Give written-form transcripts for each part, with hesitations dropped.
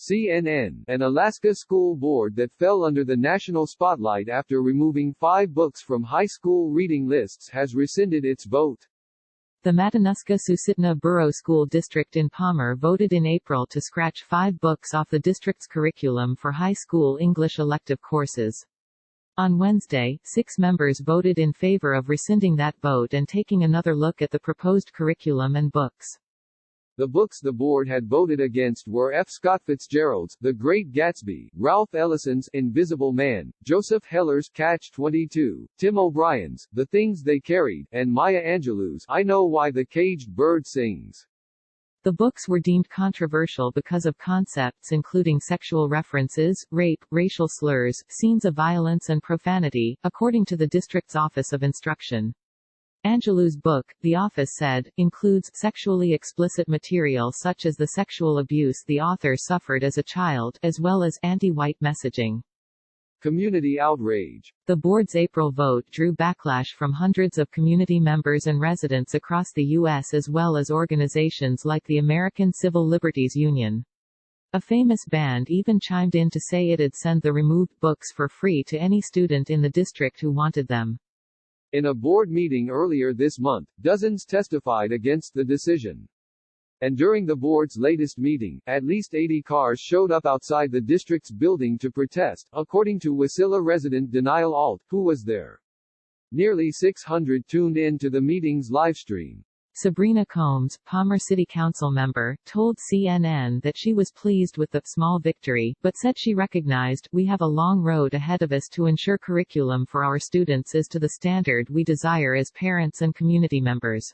CNN, an Alaska school board that fell under the national spotlight after removing 5 books from high school reading lists has rescinded its vote. The Matanuska-Susitna Borough School District in Palmer voted in April to scratch 5 books off the district's curriculum for high school English elective courses. On Wednesday, 6 members voted in favor of rescinding that vote and taking another look at the proposed curriculum and books. The books the board had voted against were F. Scott Fitzgerald's The Great Gatsby, Ralph Ellison's Invisible Man, Joseph Heller's Catch-22, Tim O'Brien's The Things They Carried, and Maya Angelou's I Know Why the Caged Bird Sings. The books were deemed controversial because of concepts including sexual references, rape, racial slurs, scenes of violence and profanity, according to the district's Office of Instruction. Angelou's book, the office said, includes sexually explicit material such as the sexual abuse the author suffered as a child, as well as anti-white messaging. Community outrage. The board's April vote drew backlash from hundreds of community members and residents across the U.S. as well as organizations like the American Civil Liberties Union. A famous band even chimed in to say it'd send the removed books for free to any student in the district who wanted them. In a board meeting earlier this month, dozens testified against the decision. And during the board's latest meeting, at least 80 cars showed up outside the district's building to protest, according to Wasilla resident Denial Alt, who was there. Nearly 600 tuned in to the meeting's livestream. Sabrina Combs, Palmer City Council member, told CNN that she was pleased with the small victory, but said she recognized, "We have a long road ahead of us to ensure curriculum for our students is to the standard we desire as parents and community members.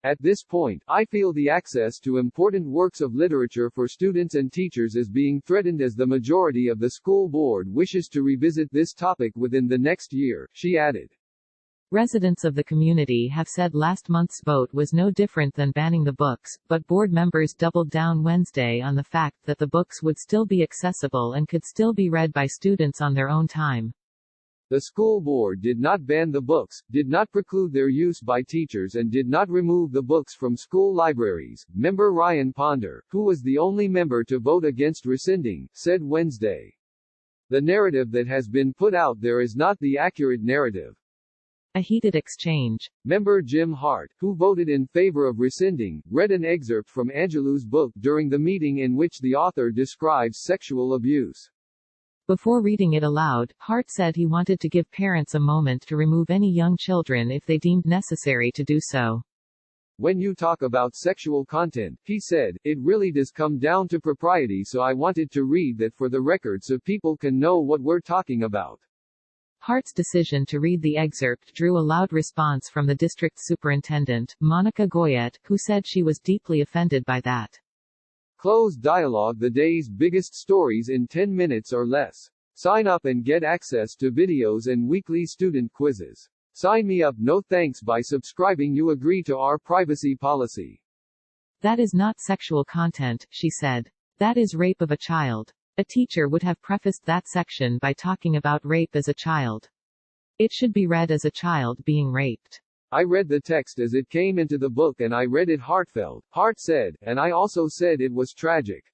At this point, I feel the access to important works of literature for students and teachers is being threatened as the majority of the school board wishes to revisit this topic within the next year," she added. Residents of the community have said last month's vote was no different than banning the books, but board members doubled down Wednesday on the fact that the books would still be accessible and could still be read by students on their own time. The school board did not ban the books, did not preclude their use by teachers and did not remove the books from school libraries, member Ryan Ponder, who was the only member to vote against rescinding, said Wednesday. The narrative that has been put out there is not the accurate narrative. A heated exchange. Member Jim Hart, who voted in favor of rescinding, read an excerpt from Angelou's book during the meeting in which the author describes sexual abuse. Before reading it aloud, Hart said he wanted to give parents a moment to remove any young children if they deemed necessary to do so. "When you talk about sexual content," he said, "it really does come down to propriety, so I wanted to read that for the record so people can know what we're talking about." Hart's decision to read the excerpt drew a loud response from the district's superintendent, Monica GWINNETT, who said she was deeply offended by that. Closed dialogue: the day's biggest stories in 10 minutes or less. Sign up and get access to videos and weekly student quizzes. Sign me up, no thanks. By subscribing you agree to our privacy policy. That is not sexual content, she said. That is rape of a child. A teacher would have prefaced that section by talking about rape as a child. It should be read as a child being raped. "I read the text as it came into the book and I read it heartfelt," Hart said, "and I also said it was tragic.